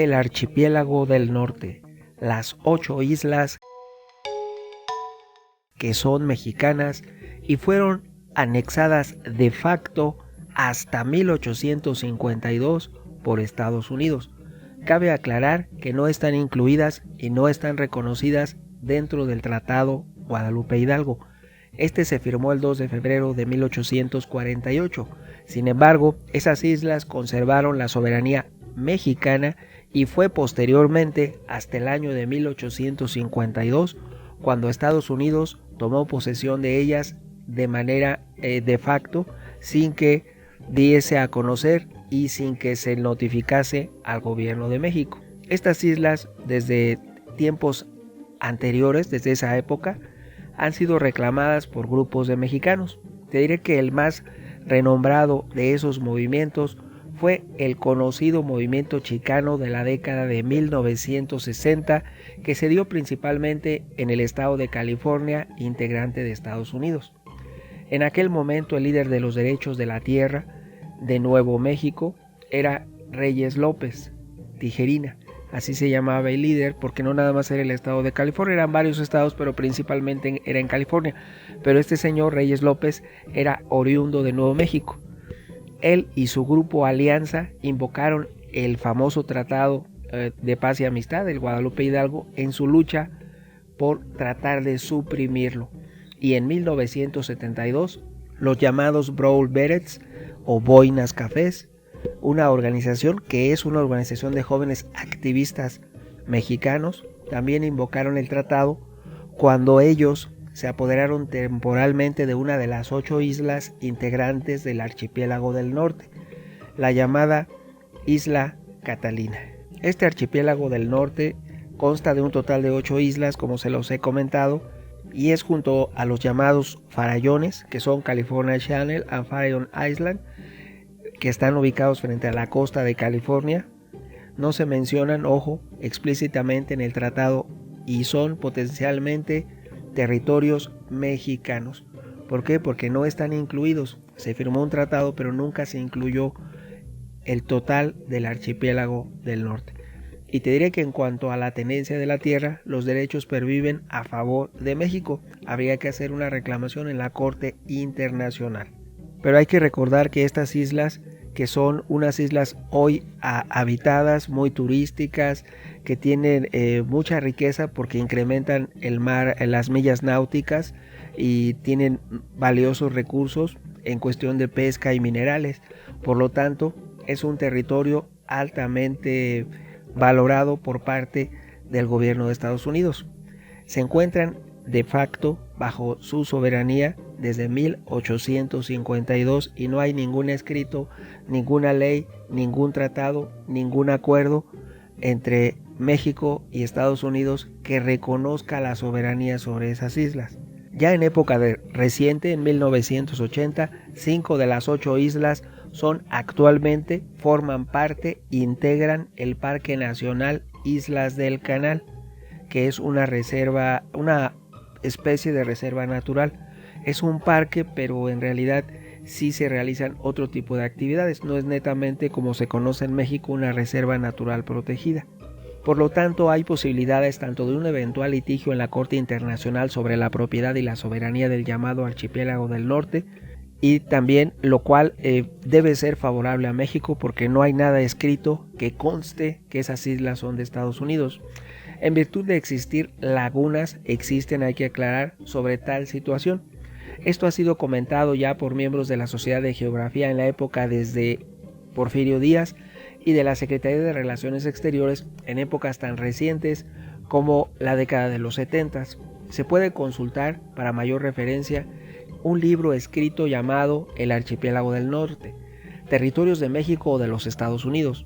el archipiélago del norte, las 8 islas que son mexicanas y fueron anexadas de facto hasta 1852 por Estados Unidos. Cabe aclarar que no están incluidas y no están reconocidas dentro del Tratado Guadalupe Hidalgo. Este se firmó el 2 de febrero de 1848. Sin embargo, esas islas conservaron la soberanía mexicana y fue posteriormente, hasta el año de 1852, cuando Estados Unidos tomó posesión de ellas de manera de facto, sin que diese a conocer y sin que se notificase al gobierno de México. Estas islas, desde tiempos anteriores, desde esa época, han sido reclamadas por grupos de mexicanos. Te diré que el más renombrado de esos movimientos fue el conocido movimiento chicano de la década de 1960, que se dio principalmente en el estado de California, integrante de Estados Unidos. En aquel momento el líder de los derechos de la tierra de Nuevo México era Reyes López Tijerina. Así se llamaba el líder, porque no nada más era el estado de California, eran varios estados, pero principalmente era en California. Pero este señor Reyes López era oriundo de Nuevo México. Él y su grupo Alianza invocaron el famoso Tratado de Paz y Amistad, el Guadalupe Hidalgo, en su lucha por tratar de suprimirlo. Y en 1972, los llamados Brown Berets o Boinas Cafés, una organización que es una organización de jóvenes activistas mexicanos, también invocaron el tratado cuando ellos se apoderaron temporalmente de una de las 8 islas integrantes del archipiélago del norte, la llamada Isla Catalina. Este archipiélago del norte consta de un total de 8 islas, como se los he comentado, y es junto a los llamados farallones, que son California Channel and Farallon Island, que están ubicados frente a la costa de California. No se mencionan, ojo, explícitamente en el tratado y son potencialmente territorios mexicanos. ¿Por qué? Porque no están incluidos. Se firmó un tratado, pero nunca se incluyó el total del archipiélago del norte. Y te diré que en cuanto a la tenencia de la tierra, los derechos perviven a favor de México. Habría que hacer una reclamación en la Corte Internacional. Pero hay que recordar que estas islas, que son unas islas hoy habitadas, muy turísticas, que tienen mucha riqueza porque incrementan el mar, las millas náuticas y tienen valiosos recursos en cuestión de pesca y minerales. Por lo tanto, es un territorio altamente valorado por parte del gobierno de Estados Unidos. Se encuentran de facto bajo su soberanía desde 1852 y no hay ningún escrito, ninguna ley, ningún tratado, ningún acuerdo entre México y Estados Unidos que reconozca la soberanía sobre esas islas. Ya en época reciente, en 1980, 5 de las 8 islas forman parte, integran el Parque Nacional Islas del Canal, que es una reserva, una especie de reserva natural. Es un parque, pero en realidad sí se realizan otro tipo de actividades. No es netamente, como se conoce en México, una reserva natural protegida. Por lo tanto, hay posibilidades tanto de un eventual litigio en la Corte Internacional sobre la propiedad y la soberanía del llamado Archipiélago del Norte, y también lo cual debe ser favorable a México porque no hay nada escrito que conste que esas islas son de Estados Unidos. En virtud de existir lagunas, existen, hay que aclarar, sobre tal situación. Esto ha sido comentado ya por miembros de la Sociedad de Geografía en la época desde Porfirio Díaz y de la Secretaría de Relaciones Exteriores en épocas tan recientes como la década de los 70. Se puede consultar para mayor referencia un libro escrito llamado El Archipiélago del Norte, Territorios de México o de los Estados Unidos.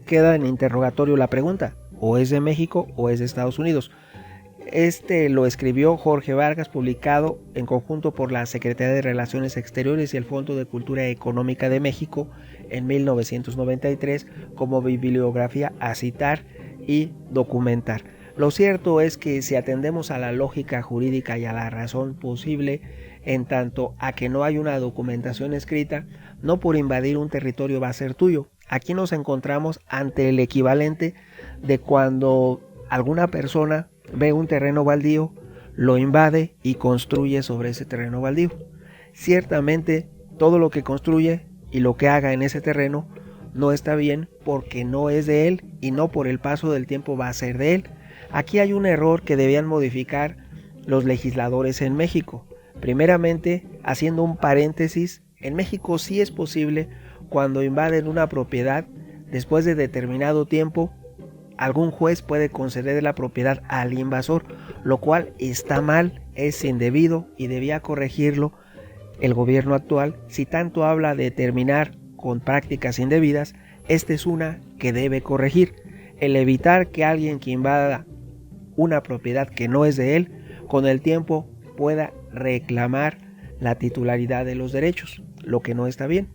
Queda en interrogatorio la pregunta, ¿o es de México o es de Estados Unidos? Este lo escribió Jorge Vargas, publicado en conjunto por la Secretaría de Relaciones Exteriores y el Fondo de Cultura Económica de México en 1993 como bibliografía a citar y documentar. Lo cierto es que si atendemos a la lógica jurídica y a la razón posible, en tanto a que no hay una documentación escrita, no por invadir un territorio va a ser tuyo. Aquí nos encontramos ante el equivalente de cuando alguna persona ve un terreno baldío, lo invade y construye sobre ese terreno baldío. Ciertamente todo lo que construye y lo que haga en ese terreno no está bien porque no es de él y no por el paso del tiempo va a ser de él. Aquí hay un error que debían modificar los legisladores en México. Primeramente, haciendo un paréntesis, en México sí es posible cuando invaden una propiedad, después de determinado tiempo, algún juez puede conceder la propiedad al invasor, lo cual está mal, es indebido y debía corregirlo el gobierno actual. Si tanto habla de terminar con prácticas indebidas, esta es una que debe corregir. El evitar que alguien que invada una propiedad que no es de él, con el tiempo pueda reclamar la titularidad de los derechos, lo que no está bien.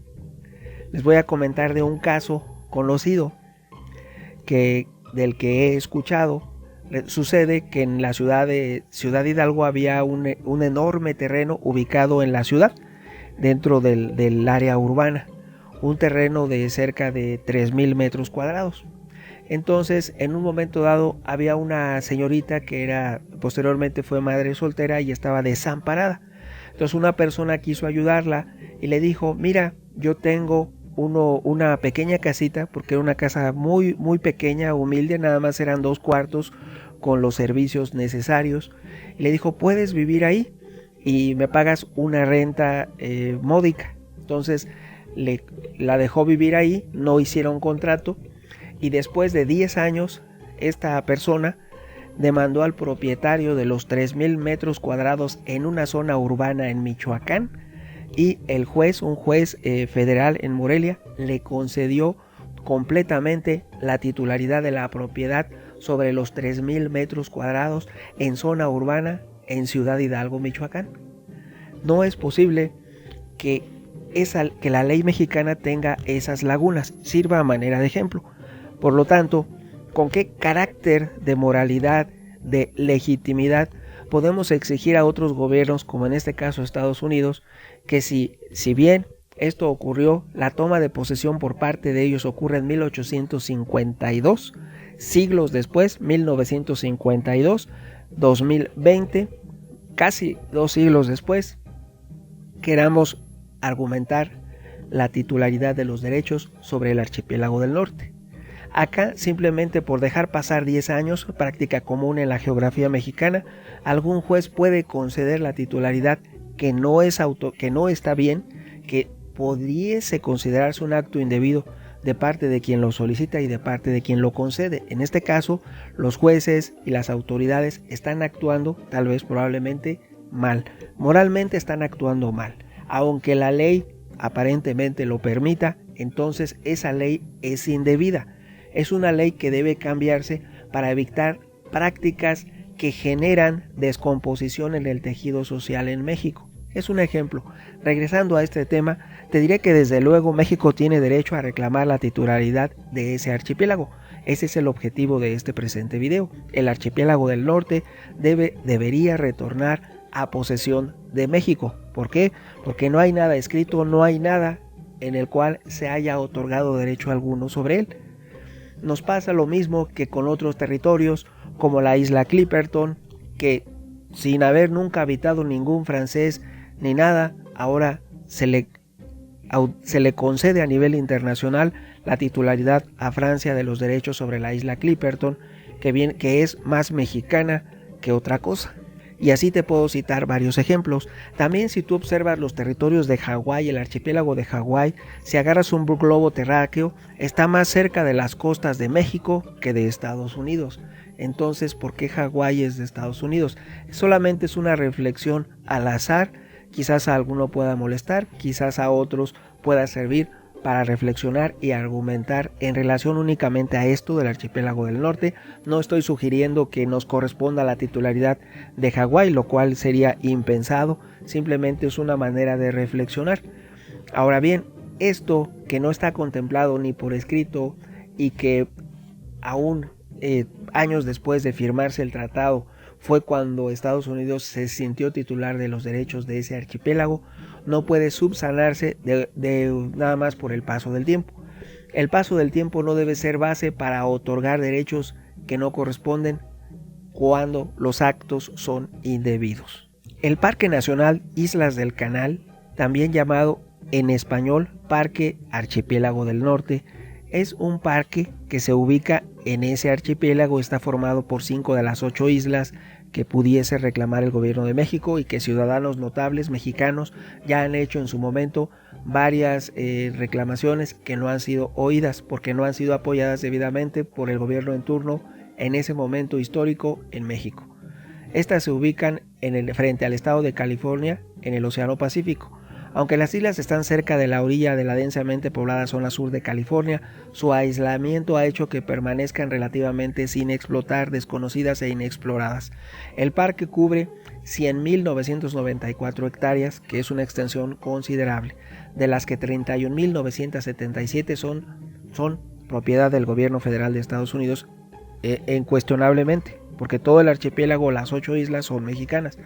Les voy a comentar de un caso conocido del que he escuchado. Sucede que en la ciudad de Ciudad Hidalgo había un enorme terreno ubicado en la ciudad, dentro del área urbana, un terreno de cerca de 3,000 metros cuadrados. Entonces, en un momento dado, había una señorita que posteriormente fue madre soltera y estaba desamparada. Entonces, una persona quiso ayudarla y le dijo: mira, yo tengo una pequeña casita, porque era una casa muy, muy pequeña, humilde, nada más eran 2 cuartos con los servicios necesarios. Y le dijo: puedes vivir ahí y me pagas una renta módica. Entonces, la dejó vivir ahí, no hicieron contrato. Y después de 10 años, esta persona demandó al propietario de los 3,000 metros cuadrados en una zona urbana en Michoacán, y el juez, un juez federal en Morelia, le concedió completamente la titularidad de la propiedad sobre los 3,000 metros cuadrados en zona urbana en Ciudad Hidalgo, Michoacán. No es posible que la ley mexicana tenga esas lagunas, sirva a manera de ejemplo. Por lo tanto, ¿con qué carácter de moralidad, de legitimidad podemos exigir a otros gobiernos, como en este caso Estados Unidos, que si bien esto ocurrió, la toma de posesión por parte de ellos ocurre en 1852, siglos después, 1952, 2020, casi 2 siglos después, queramos argumentar la titularidad de los derechos sobre el archipiélago del norte? Acá, simplemente por dejar pasar 10 años, práctica común en la geografía mexicana, algún juez puede conceder la titularidad que no está bien, que pudiese considerarse un acto indebido de parte de quien lo solicita y de parte de quien lo concede. En este caso, los jueces y las autoridades están actuando, tal vez probablemente, mal. Moralmente están actuando mal. Aunque la ley aparentemente lo permita, entonces esa ley es indebida. Es una ley que debe cambiarse para evitar prácticas que generan descomposición en el tejido social en México. Es un ejemplo. Regresando a este tema, te diré que desde luego México tiene derecho a reclamar la titularidad de ese archipiélago. Ese es el objetivo de este presente video. El archipiélago del norte debería retornar a posesión de México. ¿Por qué? Porque no hay nada escrito, no hay nada en el cual se haya otorgado derecho alguno sobre él. Nos pasa lo mismo que con otros territorios, como la isla Clipperton, que sin haber nunca habitado ningún francés ni nada, ahora se le concede a nivel internacional la titularidad a Francia de los derechos sobre la isla Clipperton, que es más mexicana que otra cosa. Y así te puedo citar varios ejemplos. También, si tú observas los territorios de Hawái, el archipiélago de Hawái, si agarras un globo terráqueo, está más cerca de las costas de México que de Estados Unidos. Entonces, ¿por qué Hawái es de Estados Unidos? Solamente es una reflexión al azar. Quizás a alguno pueda molestar, quizás a otros pueda servir para reflexionar y argumentar en relación únicamente a esto del archipiélago del norte. No estoy sugiriendo que nos corresponda la titularidad de Hawái, lo cual sería impensado, simplemente es una manera de reflexionar. Ahora bien, esto que no está contemplado ni por escrito y que aún años después de firmarse el tratado fue cuando Estados Unidos se sintió titular de los derechos de ese archipiélago, no puede subsanarse de nada más por el paso del tiempo. El paso del tiempo no debe ser base para otorgar derechos que no corresponden cuando los actos son indebidos. El Parque Nacional Islas del Canal, también llamado en español Parque Archipiélago del Norte, es un parque que se ubica en ese archipiélago. Está formado por 5 de las 8 islas que pudiese reclamar el gobierno de México y que ciudadanos notables mexicanos ya han hecho en su momento varias reclamaciones que no han sido oídas porque no han sido apoyadas debidamente por el gobierno en turno en ese momento histórico en México. Estas se ubican frente al estado de California en el Océano Pacífico. Aunque las islas están cerca de la orilla de la densamente poblada zona sur de California, su aislamiento ha hecho que permanezcan relativamente sin explotar, desconocidas e inexploradas. El parque cubre 100.994 hectáreas, que es una extensión considerable, de las que 31.977 son propiedad del gobierno federal de Estados Unidos, incuestionablemente, porque todo el archipiélago, las 8 islas, son mexicanas.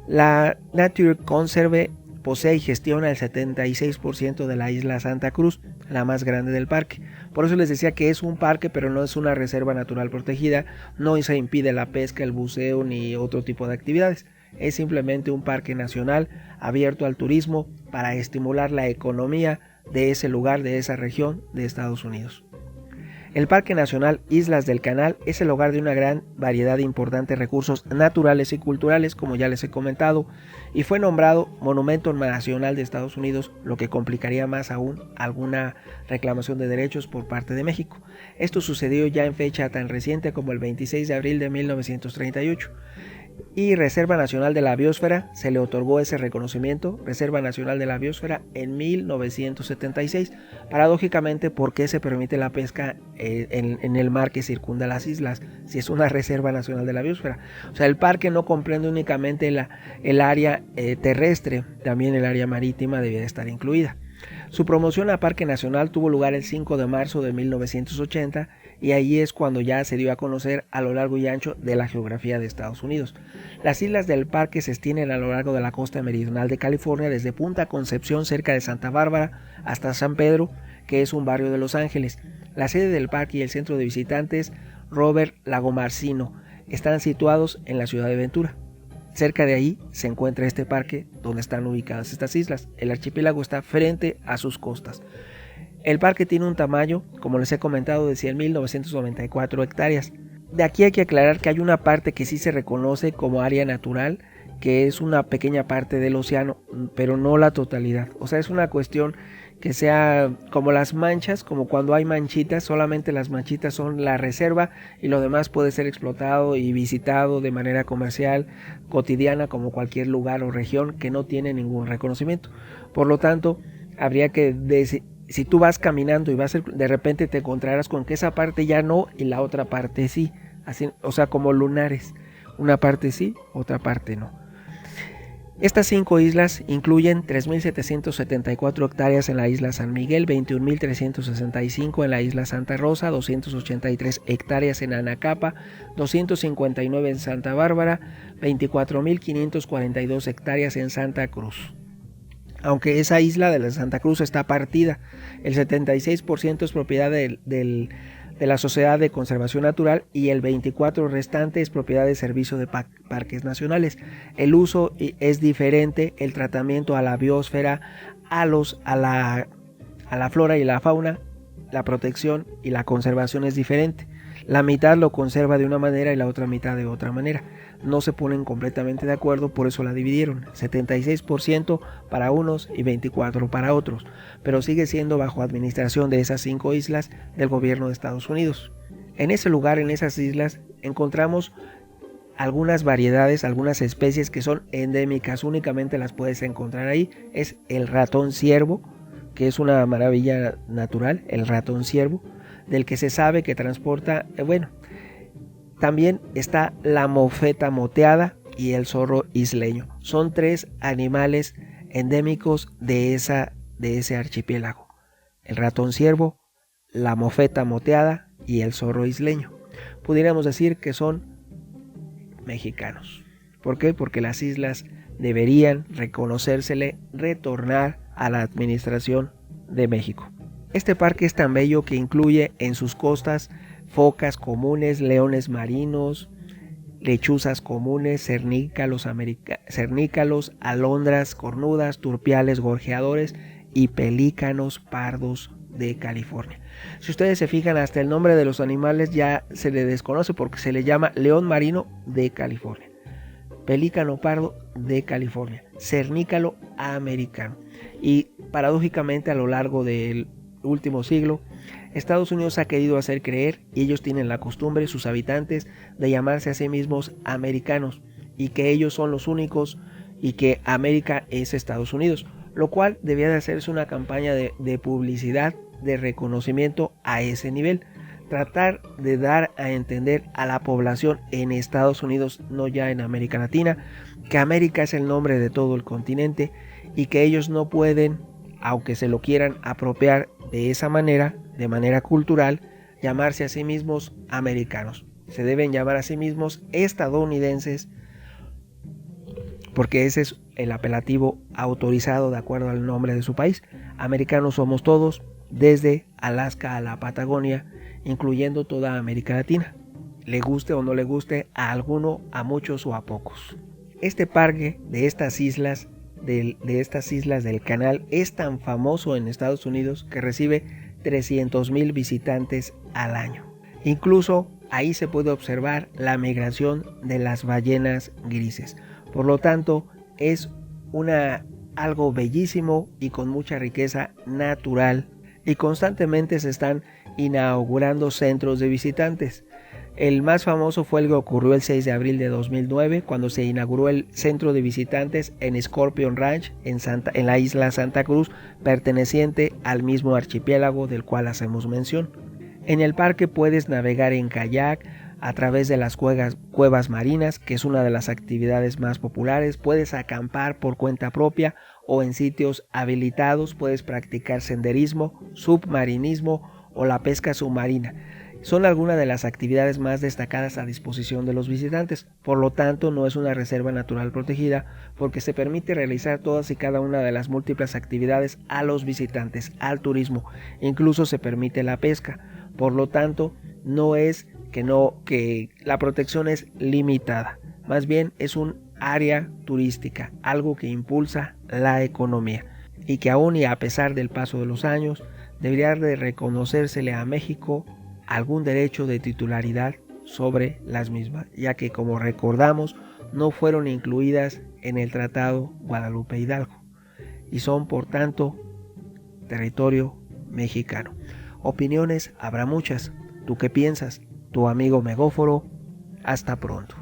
La Nature Conserve posee y gestiona el 76% de la isla Santa Cruz, la más grande del parque. Por eso les decía que es un parque, pero no es una reserva natural protegida, no se impide la pesca, el buceo ni otro tipo de actividades. Es simplemente un parque nacional abierto al turismo para estimular la economía de ese lugar, de esa región de Estados Unidos. El Parque Nacional Islas del Canal es el hogar de una gran variedad de importantes recursos naturales y culturales, como ya les he comentado, y fue nombrado Monumento Nacional de Estados Unidos, lo que complicaría más aún alguna reclamación de derechos por parte de México. Esto sucedió ya en fecha tan reciente como el 26 de abril de 1938. Y Reserva Nacional de la Biosfera, se le otorgó ese reconocimiento, Reserva Nacional de la Biosfera, en 1976, paradójicamente porque se permite la pesca en el mar que circunda las islas, si es una Reserva Nacional de la Biosfera. O sea, el parque no comprende únicamente el área terrestre, también el área marítima debía estar incluida. Su promoción a Parque Nacional tuvo lugar el 5 de marzo de 1980 y ahí es cuando ya se dio a conocer a lo largo y ancho de la geografía de Estados Unidos. Las islas del parque se extienden a lo largo de la costa meridional de California, desde Punta Concepción cerca de Santa Bárbara hasta San Pedro, que es un barrio de Los Ángeles. La sede del parque y el centro de visitantes Robert Lagomarsino están situados en la ciudad de Ventura. Cerca de ahí se encuentra este parque donde están ubicadas estas islas. El archipiélago está frente a sus costas. El parque tiene un tamaño, como les he comentado, de 100.994 hectáreas. De aquí hay que aclarar que hay una parte que sí se reconoce como área natural, que es una pequeña parte del océano, pero no la totalidad. O sea, es una cuestión que sea como las manchas, como cuando hay manchitas, solamente las manchitas son la reserva y lo demás puede ser explotado y visitado de manera comercial, cotidiana, como cualquier lugar o región que no tiene ningún reconocimiento. Por lo tanto, habría que si tú vas caminando y de repente te encontrarás con que esa parte ya no y la otra parte sí, así, o sea, como lunares, una parte sí, otra parte no. Estas 5 islas incluyen 3.774 hectáreas en la isla San Miguel, 21.365 en la isla Santa Rosa, 283 hectáreas en Anacapa, 259 en Santa Bárbara, 24.542 hectáreas en Santa Cruz. Aunque esa isla de la Santa Cruz está partida, el 76% es propiedad de la Sociedad de Conservación Natural y el 24% restante es propiedad de Servicio de Parques Nacionales. El uso es diferente, el tratamiento a la biosfera, a la flora y la fauna, la protección y la conservación es diferente. La mitad lo conserva de una manera y la otra mitad de otra manera. No se ponen completamente de acuerdo, por eso la dividieron. 76% para unos y 24% para otros. Pero sigue siendo bajo administración de esas 5 islas del gobierno de Estados Unidos. En ese lugar, en esas islas, encontramos algunas variedades, algunas especies que son endémicas. Únicamente las puedes encontrar ahí. Es el ratón ciervo, que es una maravilla natural, el ratón ciervo, del que se sabe que transporta, también está la mofeta moteada y el zorro isleño. Son 3 animales endémicos de ese archipiélago. El ratón ciervo, la mofeta moteada y el zorro isleño. Pudiéramos decir que son mexicanos. ¿Por qué? Porque las islas deberían reconocérsele, retornar a la administración de México. Este parque es tan bello que incluye en sus costas focas comunes, leones marinos, lechuzas comunes, cernícalos, alondras cornudas, turpiales gorjeadores y pelícanos pardos de California. Si ustedes se fijan, hasta el nombre de los animales ya se le desconoce porque se le llama león marino de California, pelícano pardo de California, cernícalo americano. Y paradójicamente, a lo largo del último siglo, Estados Unidos ha querido hacer creer, y ellos tienen la costumbre, sus habitantes, de llamarse a sí mismos americanos, y que ellos son los únicos, y que América es Estados Unidos, lo cual debía de hacerse una campaña de publicidad, de reconocimiento a ese nivel. Tratar de dar a entender a la población en Estados Unidos, no ya en América Latina, que América es el nombre de todo el continente y que ellos no pueden, aunque se lo quieran apropiar de esa manera, de manera cultural, llamarse a sí mismos americanos. Se deben llamar a sí mismos estadounidenses, porque ese es el apelativo autorizado de acuerdo al nombre de su país. Americanos somos todos, desde Alaska a la Patagonia, incluyendo toda América Latina, le guste o no le guste a alguno, a muchos o a pocos. Este parque de estas islas del canal es tan famoso en Estados Unidos que recibe 300,000 visitantes al año. Incluso ahí se puede observar la migración de las ballenas grises. Por lo tanto, es algo bellísimo y con mucha riqueza natural, y constantemente se están inaugurando centros de visitantes. El más famoso fue el que ocurrió el 6 de abril de 2009, cuando se inauguró el centro de visitantes en Scorpion Ranch, en la isla Santa Cruz, perteneciente al mismo archipiélago del cual hacemos mención. En el parque puedes navegar en kayak a través de las cuevas marinas, que es una de las actividades más populares. Puedes acampar por cuenta propia o en sitios habilitados. Puedes practicar senderismo, submarinismo o la pesca submarina. Son algunas de las actividades más destacadas a disposición de los visitantes. Por lo tanto, no es una reserva natural protegida, porque se permite realizar todas y cada una de las múltiples actividades a los visitantes, al turismo. Incluso se permite la pesca. Por lo tanto, no es que la protección es limitada, más bien es un área turística, algo que impulsa la economía, y que aún y a pesar del paso de los años, debería de reconocérsele a México algún derecho de titularidad sobre las mismas, ya que, como recordamos, no fueron incluidas en el Tratado Guadalupe Hidalgo y son, por tanto, territorio mexicano. Opiniones habrá muchas. ¿Tú qué piensas? Tu amigo Megóforo. Hasta pronto.